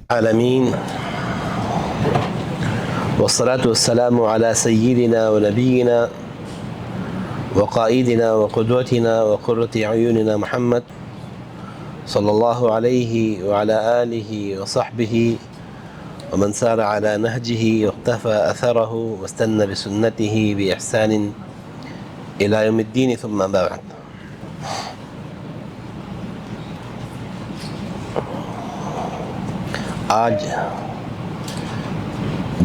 العالمين والصلاة والسلام على سيدنا ونبينا وقائدنا وقدوتنا وقرة أعيننا محمد صلى الله عليه وعلى آله وصحبه ومن سار على نهجه واقتفى أثره واستنى بسنته بإحسان إلى يوم الدين ثم بعد. آج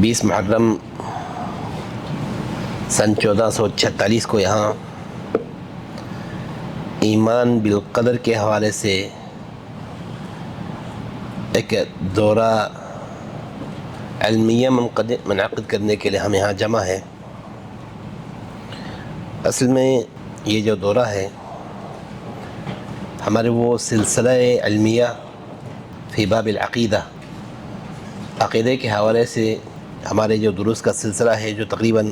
20 محرم سن 1446 کو یہاں ایمان بالقدر کے حوالے سے ایک دورہ علمیہ منعقد کرنے کے لیے ہم یہاں جمع ہے. اصل میں یہ جو دورہ ہے ہمارے وہ سلسلہ علمیہ فی باب العقیدہ، عقیدے کے حوالے سے ہمارے جو دروس کا سلسلہ ہے جو تقریباً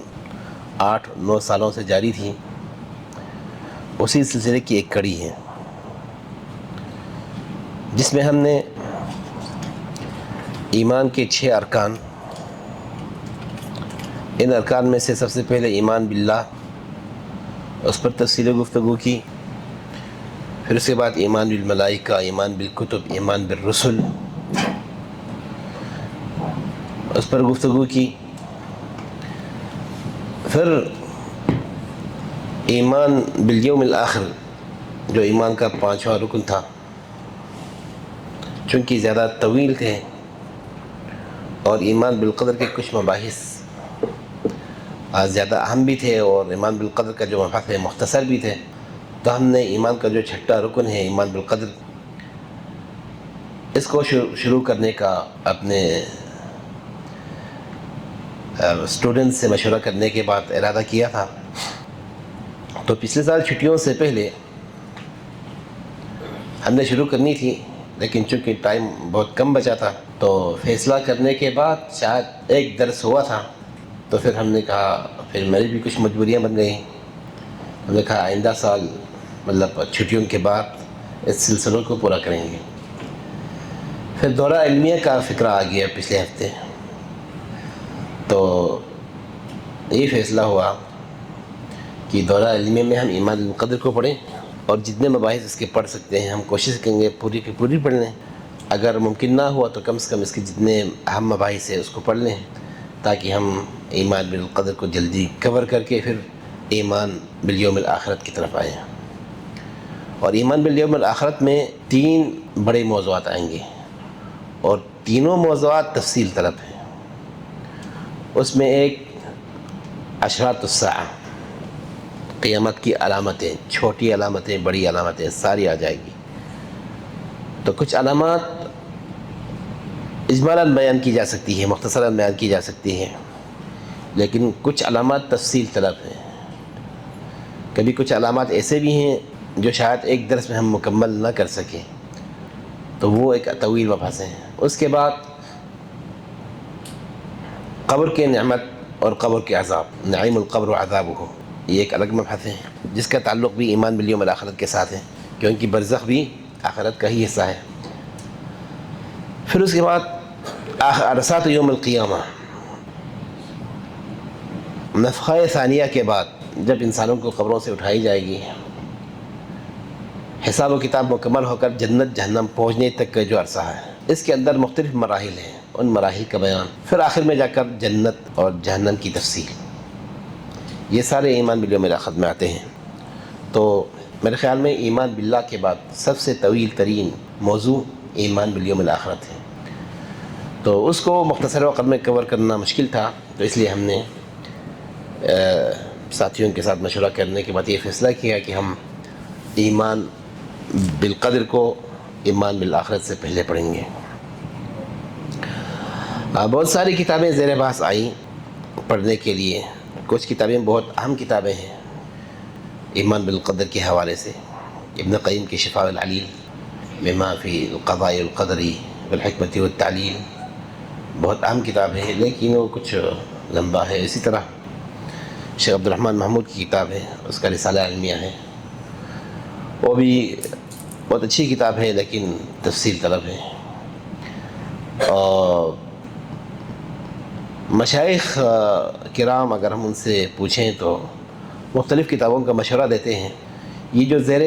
8-9 سالوں سے جاری تھی، اسی سلسلے کی ایک کڑی ہے جس میں ہم نے ایمان کے 6 ارکان، ان ارکان میں سے سب سے پہلے ایمان باللہ، اس پر تفصیل گفتگو کی. پھر اس کے بعد ایمان بالملائکہ، ایمان بالکتب، ایمان بالرسل، اس پر گفتگو کی. پھر ایمان بالیوم الآخر جو ایمان کا 5واں رکن تھا، چونکہ زیادہ طویل تھے اور ایمان بالقدر کے کچھ مباحث زیادہ اہم بھی تھے اور ایمان بالقدر کا جو مبحث ہے مختصر بھی تھے، تو ہم نے ایمان کا جو 6واں رکن ہے ایمان بالقدر، اس کو شروع کرنے کا اپنے اسٹوڈنٹ سے مشورہ کرنے کے بعد ارادہ کیا تھا. تو پچھلے سال چھٹیوں سے پہلے ہم نے شروع کرنی تھی، لیکن چونکہ ٹائم بہت کم بچا تھا تو فیصلہ کرنے کے بعد شاید ایک درس ہوا تھا. تو پھر ہم نے کہا، پھر میری بھی کچھ مجبوریاں بن گئیں. ہم نے کہا آئندہ سال مطلب چھٹیوں کے بعد اس سلسلوں کو پورا کریں گے. پھر دورہ علمیہ کا فکرہ آ گیا پچھلے ہفتے، تو یہ فیصلہ ہوا کہ دورہ علمیہ میں ہم ایمان بالقدر کو پڑھیں اور جتنے مباحث اس کے پڑھ سکتے ہیں ہم کوشش کریں گے پوری کی پوری پڑھ لیں. اگر ممکن نہ ہوا تو کم سے کم اس کے جتنے اہم مباحث ہیں اس کو پڑھ لیں، تاکہ ہم ایمان بالقدر کو جلدی کور کر کے پھر ایمان بالیوم الآخرت کی طرف آئیں. اور ایمان بالیوم الآخرت میں 3 بڑے موضوعات آئیں گے اور تینوں موضوعات تفصیل طلب ہیں. اس میں ایک اشراط الساعہ، قیامت کی علامتیں، چھوٹی علامتیں، بڑی علامتیں ساری آ جائے گی. تو کچھ علامات اجمالاً بیان کی جا سکتی ہے، مختصراً بیان کی جا سکتی ہے، لیکن کچھ علامات تفصیل طلب ہیں. کبھی کچھ علامات ایسے بھی ہیں جو شاید ایک درس میں ہم مکمل نہ کر سکیں، تو وہ ایک طویل مبحث ہیں. اس کے بعد قبر کے نعمت اور قبر کے عذاب، نعیم القبر و عذابہ، یہ ایک الگ مبحث ہے جس کا تعلق بھی ایمان بالیوم الآخرت کے ساتھ ہے، کیونکہ برزخ بھی آخرت کا ہی حصہ ہے. پھر اس کے بعد عرصات یوم القیامہ، نفخہ ثانیہ کے بعد جب انسانوں کو قبروں سے اٹھائی جائے گی، حساب و کتاب مکمل ہو کر جنت جہنم پہنچنے تک کا جو عرصہ ہے، اس کے اندر مختلف مراحل ہیں، ان مراحل کا بیان، پھر آخر میں جا کر جنت اور جہنم کی تفصیل. یہ سارے ایمان بالیوم الآخرت میں آتے ہیں. تو میرے خیال میں ایمان باللہ کے بعد سب سے طویل ترین موضوع ایمان بالیوم الآخرت ہے. تو اس کو مختصر وقت میں کور کرنا مشکل تھا، تو اس لیے ہم نے ساتھیوں کے ساتھ مشورہ کرنے کے بعد یہ فیصلہ کیا کہ ہم ایمان بالقدر کو ایمان بالآخرت سے پہلے پڑھیں گے. بہت ساری کتابیں زیر بحث آئیں پڑھنے کے لیے. کچھ کتابیں بہت اہم کتابیں ہیں ایمان بالقدر کے حوالے سے. ابن قیم کی شفاء العلیل بما فی القضاء والقدر والحکمت والتعلیل بہت اہم کتاب ہے، لیکن وہ کچھ لمبا ہے. اسی طرح شیخ عبد الرحمن محمود کی کتاب ہے، اس کا رسالہ علمیہ ہے، وہ بھی بہت اچھی کتاب ہے لیکن تفصیل طلب ہے. اور مشائخ کرام اگر ہم ان سے پوچھیں تو مختلف کتابوں کا مشورہ دیتے ہیں. یہ جو زیر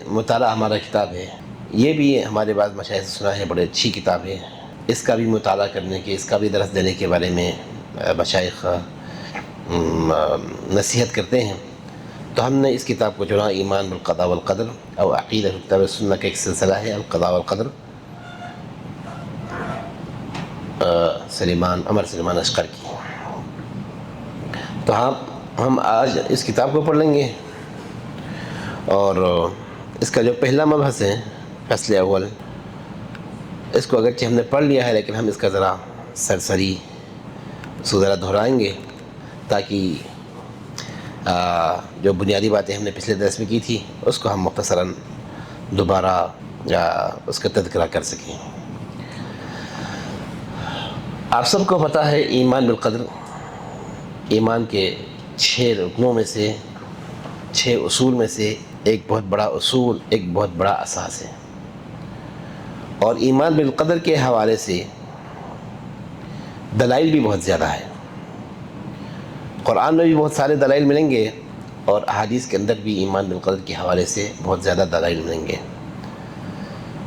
مطالعہ ہمارا کتاب ہے یہ بھی ہمارے بعض مشائخ سے سنا ہے بڑی اچھی کتاب ہے. اس کا بھی مطالعہ کرنے کے، اس کا بھی درس دینے کے بارے میں مشائخ نصیحت کرتے ہیں. تو ہم نے اس کتاب کو چنا. ایمان بالقضاء والقدر او عقیدہ کتاب السنہ کا ایک سلسلہ ہے القضاء والقدر، عمر سلیمان اشقر کی. تو ہم آج اس کتاب کو پڑھ لیں گے، اور اس کا جو پہلا مبحث ہے فصل اول، اس کو اگرچہ ہم نے پڑھ لیا ہے لیکن ہم اس کا ذرا سرسری اس کو ذرا دہرائیں گے تاکہ جو بنیادی باتیں ہم نے پچھلے درس میں کی تھی اس کو ہم مختصراً دوبارہ اس کا تذکرہ کر سکیں. آپ سب کو پتہ ہے ایمان بالقدر ایمان کے 6 رکنوں میں سے، 6 اصول میں سے ایک بہت بڑا اصول، ایک بہت بڑا اساس ہے. اور ایمان بالقدر کے حوالے سے دلائل بھی بہت زیادہ ہے. قرآن میں بھی بہت سارے دلائل ملیں گے اور احادیث کے اندر بھی ایمان بالقدر کے حوالے سے بہت زیادہ دلائل ملیں گے،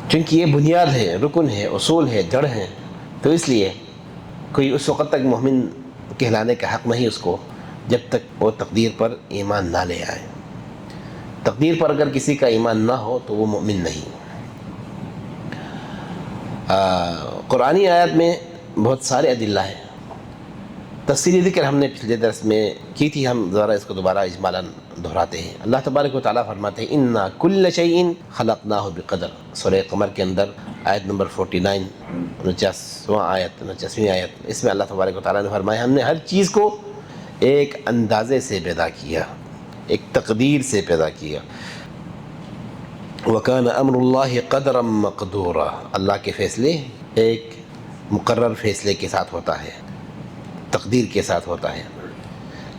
چونکہ یہ بنیاد ہے، رکن ہے، اصول ہے، جڑ ہے. تو اس لیے کوئی اس وقت تک مومن کہلانے کا حق نہیں اس کو جب تک وہ تقدیر پر ایمان نہ لے آئے. تقدیر پر اگر کسی کا ایمان نہ ہو تو وہ مومن نہیں. قرآنی آیات میں بہت سارے ادلہ ہیں. تفصیلی ذکر ہم نے پچھلے درس میں کی تھی، ہم ذرا اس کو دوبارہ اجمالاً دہراتے ہیں. اللہ تبارک و تعالیٰ فرماتے ہیں انا کل شیء خلقناہ بقدر، سورہ قمر کے اندر آیت نمبر 49، 49ویں آیت. اس میں اللہ تبارک و تعالیٰ نے فرمایا ہم نے ہر چیز کو ایک اندازے سے پیدا کیا، ایک تقدیر سے پیدا کیا. وَكَانَ أَمْرُ اللَّهِ قَدْرًا مَقْدُورًا، اللہ کے فیصلے ایک مقرر فیصلے کے ساتھ ہوتا ہے، تقدیر کے ساتھ ہوتا ہے.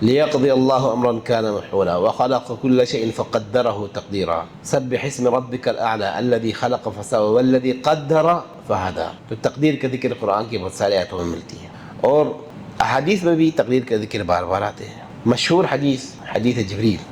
لِيَقْضِيَ اللَّهُ أَمْرًا كَانَ مَفْعُولًا وَخَلَقَ كُلَّ شَيْءٍ فَقَدَّرَهُ تَقْدِيرًا سَبِّحِ اسْمَ رَبِّكَ الْأَعْلَى الَّذِي خَلَقَ فَسَوَّى وَالَّذِي قَدَّرَ فَهَدَى. تو تقدیر کا ذکر قرآن کی بہت سارے آیتوں میں ملتی ہے، اور احادیث میں بھی تقدیر کا ذکر بار بار آتے ہیں. مشہور حدیث جبریل،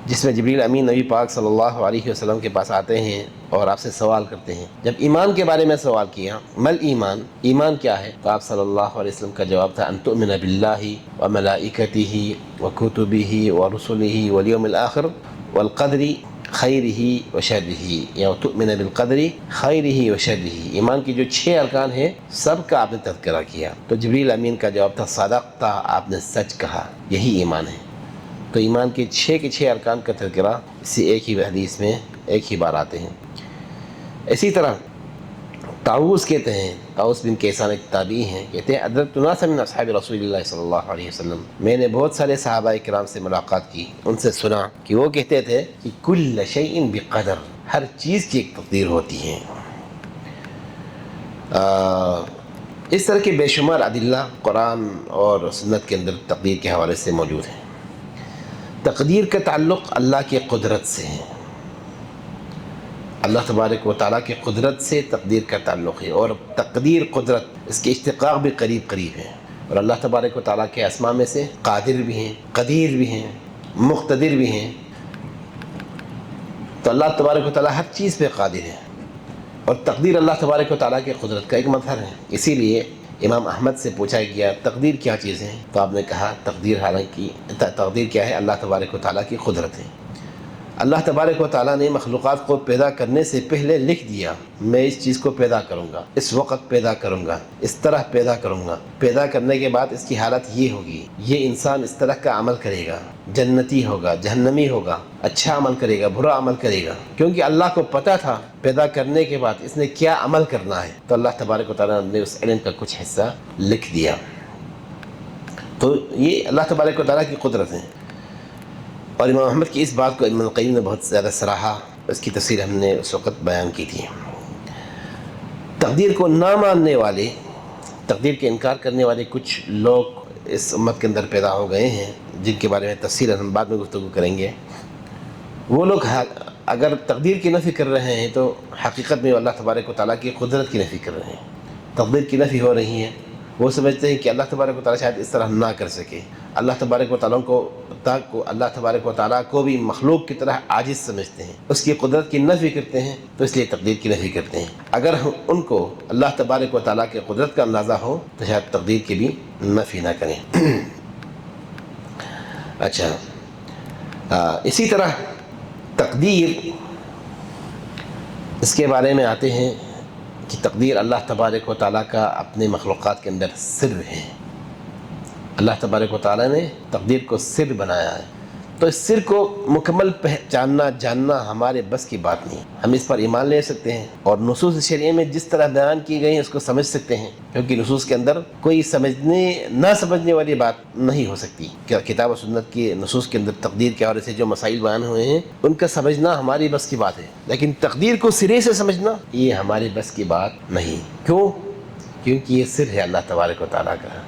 جس میں جبریل امین نبی پاک صلی اللہ علیہ وسلم کے پاس آتے ہیں اور آپ سے سوال کرتے ہیں. جب ایمان کے بارے میں سوال کیا، مل ایمان، ایمان کیا ہے، تو آپ صلی اللہ علیہ وسلم کا جواب تھا ان تؤمن باللہ وملائکتہ وکتبہ ورسلہ والیوم الآخر والقدر خیرہ وشرہ، یا تؤمن بالقدر خیرہ وشرہ. ایمان کی جو 6 ارکان ہیں سب کا آپ نے تذکرہ کیا. تو جبریل امین کا جواب تھا صدقتا، آپ نے سچ کہا، یہی ایمان ہے. تو ایمان کے 6 کے 6 ارکان کا تذکرہ اسی ایک ہی حدیث میں ایک ہی بار آتے ہیں. اسی طرح طاؤوس کہتے ہیں، طاؤوس بن کیسان ایک تابعی ہیں، کہتے ہیں ادرکت ناسا من اصحاب رسول اللہ صلی اللہ علیہ وسلم، میں نے بہت سارے صحابہ کرام سے ملاقات کی، ان سے سنا کہ وہ کہتے تھے کہ کل شیء بقدر، ہر چیز کی ایک تقدیر ہوتی ہے. اس طرح کے بے شمار ادلہ قرآن اور سنت کے اندر تقدیر کے حوالے سے موجود ہیں. تقدیر کا تعلق اللہ کی قدرت سے ہے، اللہ تبارک و تعالیٰ کی قدرت سے تقدیر کا تعلق ہے، اور تقدیر قدرت اس کے اشتقاق بھی قریب قریب ہے. اور اللہ تبارک و تعالیٰ کے اسماء میں سے قادر بھی ہیں، قدیر بھی ہیں، مقتدر بھی ہیں. تو اللہ تبارک و تعالیٰ ہر چیز پہ قادر ہے، اور تقدیر اللہ تبارک و تعالیٰ کی قدرت کا ایک مظہر ہے. اسی لیے امام احمد سے پوچھا گیا تقدیر کیا چیز ہے، تو آپ نے کہا تقدیر کیا ہے، اللہ تبارک و تعالیٰ کی قدرت ہے. اللہ تبارک و تعالیٰ نے مخلوقات کو پیدا کرنے سے پہلے لکھ دیا میں اس چیز کو پیدا کروں گا، اس وقت پیدا کروں گا، اس طرح پیدا کروں گا. پیدا کرنے کے بعد اس کی حالت یہ ہوگی، یہ انسان اس طرح کا عمل کرے گا، جنتی ہوگا، جہنمی ہوگا، اچھا عمل کرے گا، برا عمل کرے گا. کیونکہ اللہ کو پتہ تھا پیدا کرنے کے بعد اس نے کیا عمل کرنا ہے، تو اللہ تبارک و تعالیٰ نے اس علم کا کچھ حصہ لکھ دیا. تو یہ اللہ تبارک و تعالیٰ کی قدرت ہے. اور امام احمد کی اس بات کو ابن القیم نے بہت زیادہ سراہا، اس کی تفسیر ہم نے اس وقت بیان کی تھی. تقدیر کو نہ ماننے والے، تقدیر کے انکار کرنے والے کچھ لوگ اس امت کے اندر پیدا ہو گئے ہیں، جن کے بارے میں تفصیل ہم بعد میں گفتگو کریں گے. وہ لوگ اگر تقدیر کی نفی کر رہے ہیں تو حقیقت میں اللہ تبارک و تعالیٰ کی قدرت کی نفی کر رہے ہیں. تقدیر کی نفی ہو رہی ہیں، وہ سمجھتے ہیں کہ اللہ تبارک و تعالیٰ شاید اس طرح نہ کر سکے، اللہ تبارک و تعالیٰ کو بھی مخلوق کی طرح عاجز سمجھتے ہیں، اس کی قدرت کی نفی کرتے ہیں، تو اس لیے تقدیر کی نفی کرتے ہیں۔ اگر ان کو اللہ تبارک و تعالیٰ کی قدرت کا اندازہ ہو تو شاید تقدیر کی بھی نفی نہ کریں۔ اچھا، اسی طرح تقدیر، اس کے بارے میں آتے ہیں کہ تقدیر اللہ تبارک و تعالیٰ کا اپنے مخلوقات کے اندر سر ہے۔ اللہ تبارک و تعالیٰ نے تقدیر کو سر بنایا ہے، تو اس سر کو مکمل پہچاننا جاننا ہمارے بس کی بات نہیں۔ ہم اس پر ایمان لے سکتے ہیں اور نصوص شرعیہ میں جس طرح بیان کی گئی ہیں اس کو سمجھ سکتے ہیں، کیونکہ نصوص کے اندر کوئی نہ سمجھنے والی بات نہیں ہو سکتی۔ کتاب و سنت کی نصوص کے اندر تقدیر کے حوالے سے جو مسائل بیان ہوئے ہیں ان کا سمجھنا ہماری بس کی بات ہے، لیکن تقدیر کو سرے سے سمجھنا یہ ہمارے بس کی بات نہیں۔ کیوں؟ کیونکہ یہ سر ہے اللہ تبارک و تعالیٰ کا۔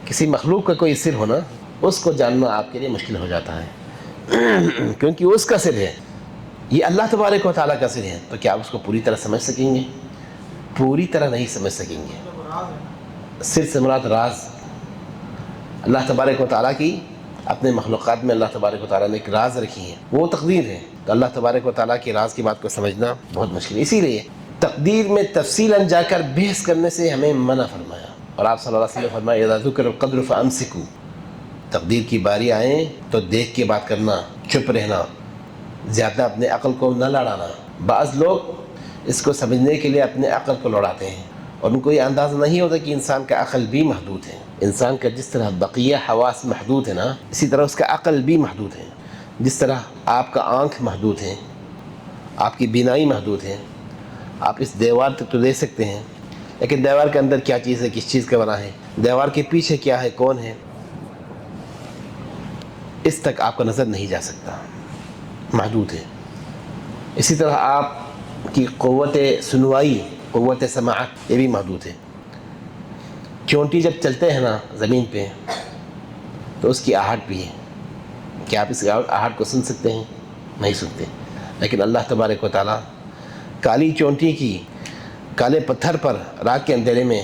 کسی مخلوق کا کوئی سر ہونا، اس کو جاننا آپ کے لیے مشکل ہو جاتا ہے، کیونکہ اس کا سر ہے، یہ اللہ تبارک و تعالیٰ کا سر ہے، تو کیا آپ اس کو پوری طرح سمجھ سکیں گے؟ پوری طرح نہیں سمجھ سکیں گے۔ سر سے مراد راز، اللہ تبارک و تعالیٰ کی اپنے مخلوقات میں اللہ تبارک و تعالیٰ نے ایک راز رکھی ہے، وہ تقدیر ہے، تو اللہ تبارک و تعالیٰ کے راز کی بات کو سمجھنا بہت مشکل ہے۔ اسی لیے تقدیر میں تفصیلاً جا کر بحث کرنے سے ہمیں منع فرمایا، اور آپ صلی اللہ علیہ وسلم نے فرمایا اذا ذکر القدر فامسکوا، تقدیر کی باری آئیں تو دیکھ کے بات کرنا، چپ رہنا، زیادہ اپنے عقل کو نہ لڑانا۔ بعض لوگ اس کو سمجھنے کے لیے اپنے عقل کو لڑاتے ہیں، اور ان کو یہ اندازہ نہیں ہوتا کہ انسان کا عقل بھی محدود ہے۔ انسان کا جس طرح بقیہ حواس محدود ہے نا، اسی طرح اس کا عقل بھی محدود ہے۔ جس طرح آپ کا آنکھ محدود ہے، آپ کی بینائی محدود ہے، آپ اس دیوار تک تو دیکھ سکتے ہیں، لیکن دیوار کے اندر کیا چیز ہے، کس چیز کا بنا ہے، دیوار کے پیچھے کیا ہے، کون ہے، اس تک آپ کا نظر نہیں جا سکتا، محدود ہے۔ اسی طرح آپ کی قوت سنوائی، قوت سماعت، یہ بھی محدود ہے۔ چونٹی جب چلتے ہیں نا زمین پہ تو اس کی آہٹ بھی ہے، کیا آپ اس آہٹ کو سن سکتے ہیں؟ نہیں سنتے، لیکن اللہ تبارک و تعالیٰ کالی چونٹی کی کالے پتھر پر رات کے اندھیرے میں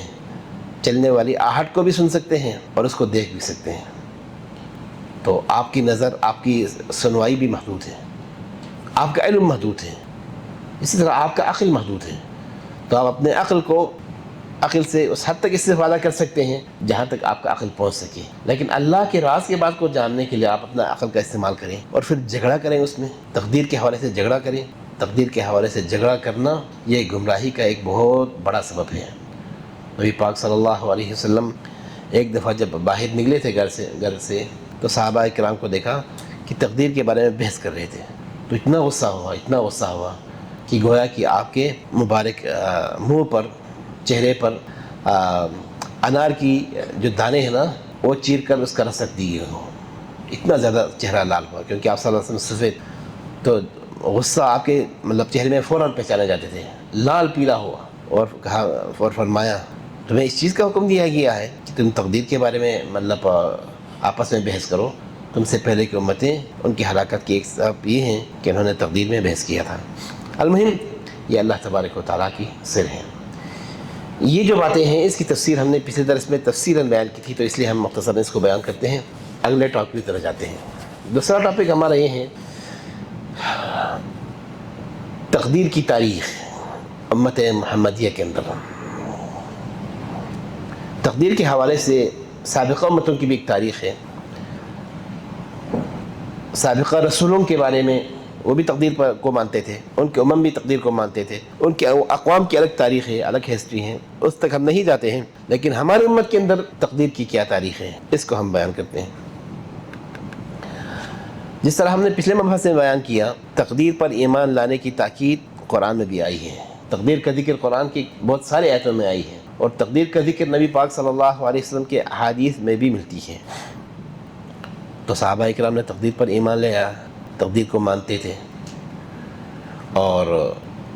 چلنے والی آہٹ کو بھی سن سکتے ہیں اور اس کو دیکھ بھی سکتے ہیں۔ تو آپ کی نظر، آپ کی سنوائی بھی محدود ہے، آپ کا علم محدود ہے، اسی طرح آپ کا عقل محدود ہے۔ تو آپ اپنے عقل سے اس حد تک استفادہ کر سکتے ہیں جہاں تک آپ کا عقل پہنچ سکے، لیکن اللہ کے راز کے بات کو جاننے کے لیے آپ اپنا عقل کا استعمال کریں اور پھر جھگڑا کریں، اس میں تقدیر کے حوالے سے جھگڑا کریں۔ تقدیر کے حوالے سے جھگڑا کرنا یہ گمراہی کا ایک بہت بڑا سبب ہے۔ نبی پاک صلی اللہ علیہ وسلم ایک دفعہ جب باہر نکلے تھے گھر سے تو صحابہ کرام کو دیکھا کہ تقدیر کے بارے میں بحث کر رہے تھے، تو اتنا غصہ ہوا کہ گویا کہ آپ کے مبارک منہ پر، چہرے پر انار کی جو دانے ہیں نا وہ چیر کر اس کا رس رکھ دیے ہو، اتنا زیادہ چہرہ لال ہوا، کیونکہ آپ صلی اللہ علیہ وسلم سفید، تو غصہ آپ کے چہرے میں فوراً پہچانے جاتے تھے، لال پیلا ہوا، اور کہا اور فرمایا تمہیں اس چیز کا حکم دیا گیا ہے کہ تم تقدیر کے بارے میں آپس میں بحث کرو؟ تم سے پہلے کی امتیں ان کی ہلاکت کی ایک سبب یہ ہیں کہ انہوں نے تقدیر میں بحث کیا تھا۔ المہم یہ اللہ تبارک و تعالیٰ کی سر ہیں۔ یہ جو باتیں ہیں اس کی تفسیر ہم نے پچھلے درس میں تفصیلاً بیان کی تھی، تو اس لیے ہم مختصراً اس کو بیان کرتے ہیں، اگلے ٹاپک کی طرف جاتے ہیں۔ دوسرا ٹاپک ہمارا یہ ہے تقدیر کی تاریخ امت محمدیہ کے اندر۔ تقدیر کے حوالے سے سابقہ امتوں کی بھی ایک تاریخ ہے، سابقہ رسولوں کے بارے میں وہ بھی تقدیر کو مانتے تھے، ان کے امم بھی تقدیر کو مانتے تھے، ان کے اقوام کی الگ تاریخ ہے، الگ ہسٹری ہے، اس تک ہم نہیں جاتے ہیں، لیکن ہماری امت کے اندر تقدیر کی کیا تاریخ ہے اس کو ہم بیان کرتے ہیں۔ جس طرح ہم نے پچھلے مبحث میں بیان کیا، تقدیر پر ایمان لانے کی تاکید قرآن میں بھی آئی ہے، تقدیر کا ذکر قرآن کی بہت سارے آیتوں میں آئی ہے، اور تقدیر کا ذکر نبی پاک صلی اللہ علیہ وسلم کے احادیث میں بھی ملتی ہے۔ تو صحابہ اکرام نے تقدیر پر ایمان لیا، تقدیر کو مانتے تھے، اور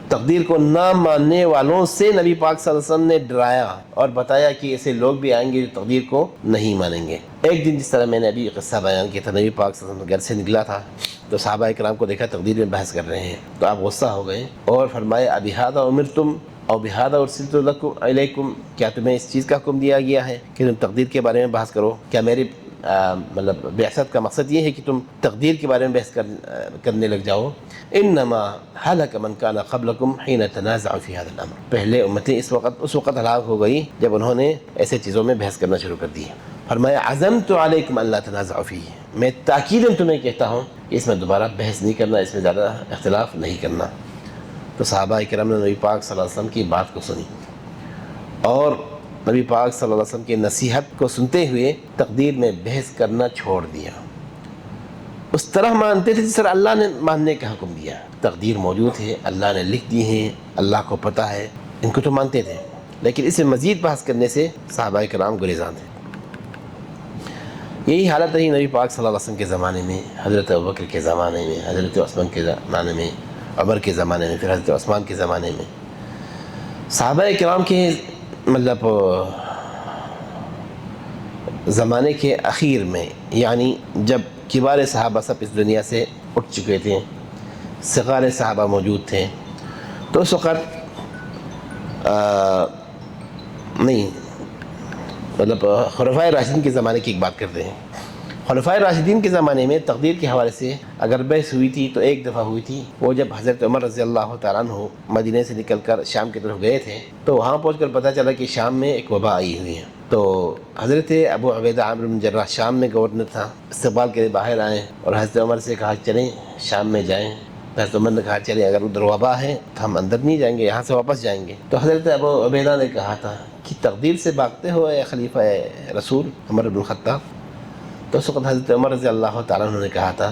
تقدیر کو نہ ماننے والوں سے نبی پاک صلی اللہ علیہ وسلم نے ڈرایا اور بتایا کہ ایسے لوگ بھی آئیں گے جو تقدیر کو نہیں مانیں گے۔ ایک دن جس طرح میں نے ابھی قصہ بیان کیا تھا، نبی پاک صلی اللہ علیہ وسلم گھر سے نکلا تھا تو صحابہ اکرام کو دیکھا تقدیر میں بحث کر رہے ہیں، تو آپ غصہ ہو گئے اور فرمایا ابی ھذا امرتم، اور بہذا ارسلت لکم علیکم، کیا تمہیں اس چیز کا حکم دیا گیا ہے کہ تم تقدیر کے بارے میں بحث کرو؟ کیا میری مطلب بعثت کا مقصد یہ ہے کہ تم تقدیر کے بارے میں بحث کرنے لگ جاؤ؟ انما ہلک من کان قبلکم حین تنازعوا فی هذا الامر، پہلے امتیں اس وقت ہلاک ہو گئی جب انہوں نے ایسے چیزوں میں بحث کرنا شروع کر دی۔ فرمایا عزمت علیکم الا تنازعوا فیہ، میں تاکیداً تمہیں کہتا ہوں کہ اس میں دوبارہ بحث نہیں کرنا، اس میں زیادہ اختلاف نہیں کرنا۔ تو صحابہ کرام نے نبی پاک صلی اللہ علیہ وسلم کی بات کو سنی اور نبی پاک صلی اللہ علیہ وسلم کی نصیحت کو سنتے ہوئے تقدیر میں بحث کرنا چھوڑ دیا۔ اس طرح مانتے تھے جس طرح اللہ نے ماننے کا حکم دیا۔ تقدیر موجود ہے، اللہ نے لکھ دی ہے، اللہ کو پتہ ہے، ان کو تو مانتے تھے، لیکن اس میں مزید بحث کرنے سے صحابہ کرام گریزاں تھے۔ یہی حالت رہی نبی پاک صلی اللہ علیہ وسلم کے زمانے میں، حضرت ابوبکر کے زمانے میں، حضرت عثمان کے زمانے میں، عمر کے زمانے میں، پھر حضرت عثمان کے زمانے میں۔ صحابہ کرام کے مطلب زمانے کے اخیر میں، یعنی جب کبار صحابہ سب اس دنیا سے اٹھ چکے تھے، صغار صحابہ موجود تھے، تو اس وقت نہیں مطلب خلفائے راشدین کے زمانے کی ایک بات کرتے ہیں۔ خلفائے راشدین کے زمانے میں تقدیر کے حوالے سے اگر بحث ہوئی تھی تو ایک دفعہ ہوئی تھی، وہ جب حضرت عمر رضی اللہ تعالیٰ عنہ مدینہ سے نکل کر شام کی طرف گئے تھے، تو وہاں پہنچ کر پتہ چلا کہ شام میں ایک وبا آئی ہوئی ہے۔ تو حضرت ابو عبیدہ عامر بن جراح شام میں گورنر تھا، استقبال کے لیے باہر آئے اور حضرت عمر سے کہا چلیں شام میں جائیں۔ حضرت عمر نے کہا چلیں اگر ادھر وبا ہے تو ہم اندر نہیں جائیں گے، یہاں سے واپس جائیں گے۔ تو حضرت ابو عبیدہ نے کہا تھا کہ تقدیر سے بھاگتے ہو اے خلیفہ رسول عمر بن الخطاب؟ تو اس وقت حضرت عمر رضی اللہ تعالیٰ عنہ نے کہا تھا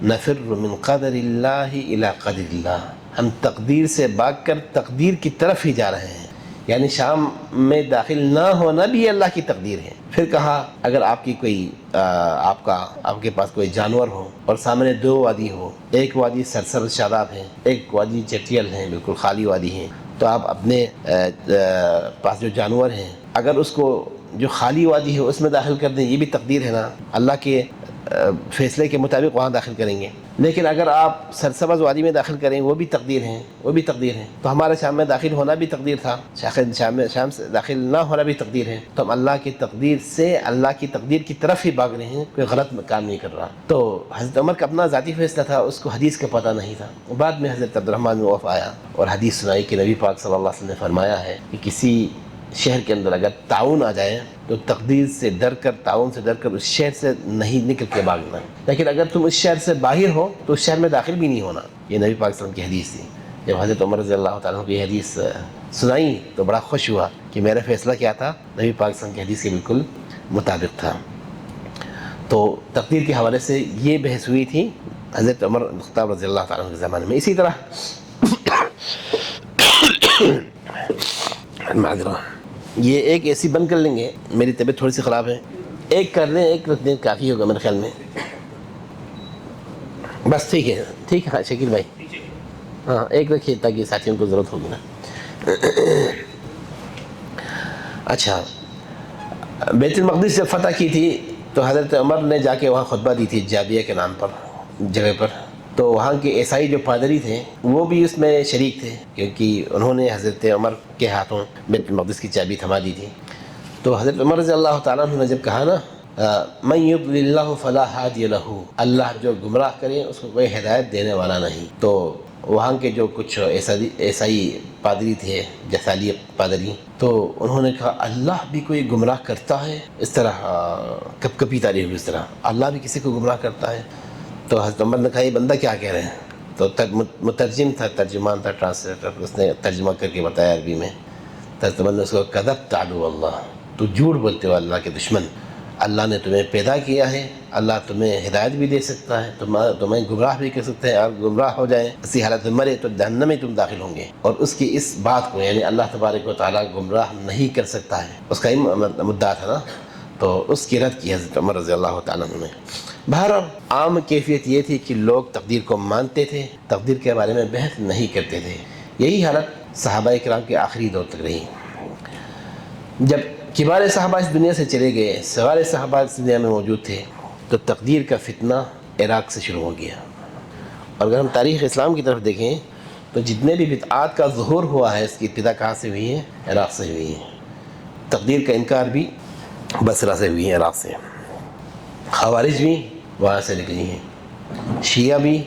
نفر من قدر اللہ الی قدر اللہ، ہم تقدیر سے بھاگ کر تقدیر کی طرف ہی جا رہے ہیں، یعنی شام میں داخل نہ ہونا بھی اللہ کی تقدیر ہے۔ پھر کہا اگر آپ کی کوئی آپ کے پاس کوئی جانور ہو اور سامنے دو وادی ہو، ایک وادی سرسبز شاداب ہے، ایک وادی چٹیل ہے، بالکل خالی وادی ہے، تو آپ اپنے پاس جو جانور ہیں اگر اس کو جو خالی وادی ہے اس میں داخل کر دیں، یہ بھی تقدیر ہے نا، اللہ کے فیصلے کے مطابق وہاں داخل کریں گے۔ لیکن اگر آپ سرسبز وادی میں داخل کریں وہ بھی تقدیر ہیں، وہ بھی تقدیر ہے۔ تو ہمارے شام میں داخل ہونا بھی تقدیر تھا، شام سے داخل نہ ہونا بھی تقدیر ہے، تو ہم اللہ کی تقدیر سے اللہ کی تقدیر کی طرف ہی بھاگ رہے ہیں، کوئی غلط کام نہیں کر رہا۔ تو حضرت عمر کا اپنا ذاتی فیصلہ تھا، اس کو حدیث کا پتہ نہیں تھا۔ بعد میں حضرت عبدالرحمن بن عوف آیا اور حدیث سنائی کہ نبی پاک صلی اللہ علیہ وسلم نے فرمایا ہے کہ کسی شہر کے اندر اگر تعاون آ جائے تو تقدیر سے ڈر کر، تعاون سے ڈر کر اس شہر سے نہیں نکل کے بھاگنا، لیکن اگر تم اس شہر سے باہر ہو تو اس شہر میں داخل بھی نہیں ہونا۔ یہ نبی پاک صلی اللہ علیہ وسلم کی حدیث تھی۔ جب حضرت عمر رضی اللہ تعالیٰ عنہ کی حدیث سنائی تو بڑا خوش ہوا کہ میرا فیصلہ کیا تھا، نبی پاک صلی اللہ علیہ وسلم کی حدیث کے بالکل مطابق تھا۔ تو تقدیر کے حوالے سے یہ بحث ہوئی تھی حضرت عمر بن الخطاب رضی اللہ تعالیٰ عنہ کے زمانے میں۔ اسی طرح یہ ایک ایسی بند کر لیں گے، میری طبیعت تھوڑی سی خراب ہے، ایک کر لیں، ایک رکھ دیں کافی ہوگا میرے خیال میں، بس ٹھیک ہے ٹھیک ہے۔ ہاں شکیل بھائی، ہاں ایک رکھیے تاکہ ساتھیوں کو ضرورت ہوگی نا۔ اچھا، بیت المقدس جب فتح کی تھی تو حضرت عمر نے جا کے وہاں خطبہ دی تھی جابیہ کے نام پر جگہ پر، تو وہاں کے عیسائی جو پادری تھے وہ بھی اس میں شریک تھے، کیونکہ انہوں نے حضرت عمر کے ہاتھوں بیت المقدس کی چابی تھما دی تھی۔ تو حضرت عمر رضی اللہ تعالیٰ عنہ نے جب کہا نا من یضلل اللہ فلا ہادی لہ، اللہ جو گمراہ کرے اس کو کوئی ہدایت دینے والا نہیں، تو وہاں کے جو کچھ عیسائی پادری تھے، جسالی پادری، تو انہوں نے کہا اللہ بھی کوئی گمراہ کرتا ہے؟ اس طرح کپ کپی تاریخ اس طرح اللہ بھی کسی کو گمراہ کرتا ہے؟ تو حضرت عمر نے کہا یہ بندہ کیا کہہ رہے ہیں؟ تو مترجم تھا، ترجمان تھا، ٹرانسلیٹر، اس نے ترجمہ کر کے بتایا عربی میں۔ حضرت عمر نے اس کو کذبت عدو اللہ، تو جھوٹ بولتے ہو اللہ کے دشمن، اللہ نے تمہیں پیدا کیا ہے، اللہ تمہیں ہدایت بھی دے سکتا ہے، تمہیں گمراہ بھی کر سکتا ہے، اور گمراہ ہو جائیں اسی حالت میں مرے تو جہنم میں تم داخل ہوں گے۔ اور اس کی اس بات کو یعنی اللہ تبارک و تعالیٰ گمراہ نہیں کر سکتا ہے، اس کا ہی مدعا تھا نا، تو اس کی رد کی حضرت عمر رضی اللہ تعالیٰ عنہ نے۔ بہرحال عام کیفیت یہ تھی کہ لوگ تقدیر کو مانتے تھے، تقدیر کے بارے میں بحث نہیں کرتے تھے۔ یہی حالت صحابہ کرام کے آخری دور تک رہی۔ جب کبار صحابہ اس دنیا سے چلے گئے، صغار صحابہ اس دنیا میں موجود تھے، تو تقدیر کا فتنہ عراق سے شروع ہو گیا۔ اور اگر ہم تاریخ اسلام کی طرف دیکھیں تو جتنے بھی بدعات کا ظہور ہوا ہے اس کی ابتدا کہاں سے ہوئی ہے؟ عراق سے ہوئی ہے۔ تقدیر کا انکار بھی بصرہ سے ہوئی ہے، عراق سے۔ خوارج بھی وہاں سے نکلی ہیں، شیعہ بھی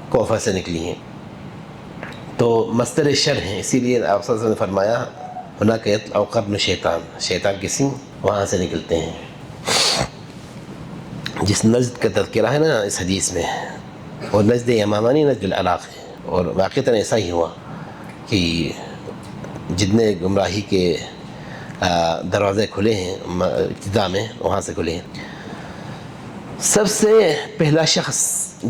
کوفہ سے نکلی ہیں۔ تو مصدر شر ہیں، اسی لیے آپ صلی اللہ علیہ وسلم نے فرمایا ہناک یطلع قرن شیطان، شیطان کے سنگ وہاں سے نکلتے ہیں۔ جس نجد کا تذکرہ ہے نا اس حدیث میں، اور نجد یمامہ نہیں، نجد العراق ہے، اور واقعتاً ایسا ہی ہوا کہ جتنے گمراہی کے دروازے کھلے ہیں ابتدا میں وہاں سے کھلے ہیں۔ سب سے پہلا شخص